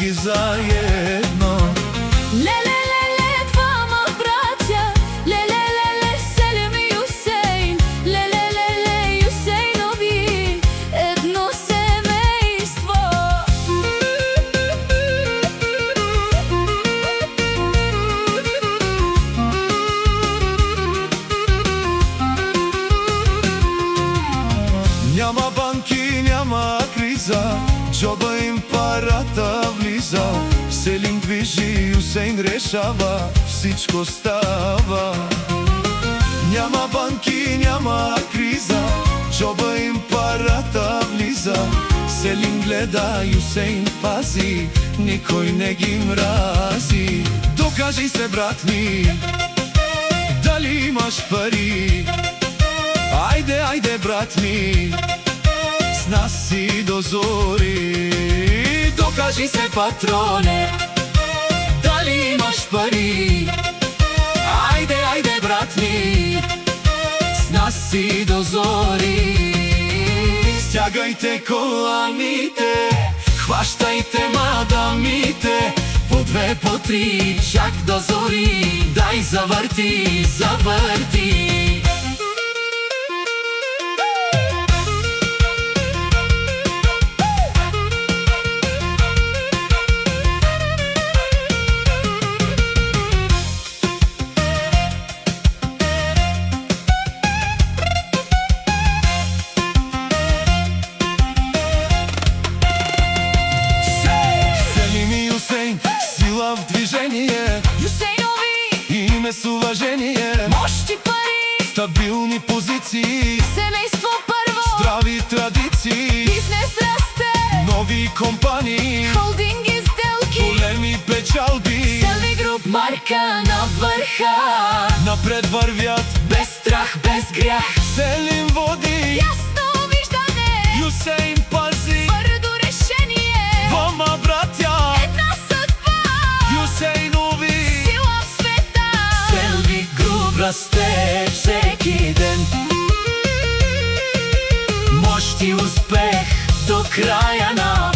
други заедно. Ле-ле-ле-ле, двама братя, ле-ле-ле-ле, Селим и Юсейн, ле-ле-ле-ле, Юсейнови, едно семейство. Няма банки, няма криза, джоба им парата влиза. Селим движи, Юсейн решава, всичко става. Няма банки, няма криза, джоба им парата влиза. Селим гледа, Юсейн пази, никой не ги мрази. Докажи се, брат ми, дали имаш пари. Айде, айде, брат ми, с нас си до зори. Докажи се, патроне, дали имаш пари. Айде, айде, брат ми, с нас си до зори. Стягайте коланите, хващайте мадамите, по две, по три, чак до зори. Дай завърти, завърти. Сила в движение, Юсейнови, име с уважение, мощ и пари, стабилни позиции, семейство първо, здрави традиции, бизнес расте, нови компании, холдинги, сделки, големи печалби. Селми груп, марка на върха, Напред вървят, без страх, без грях, Селим води, ясно виждане, Юсейн пази, твърдо решение, двама братя, една съдба, Юсейнови, сила в света. Селми груп расте всеки ден. Мощ и успех до края на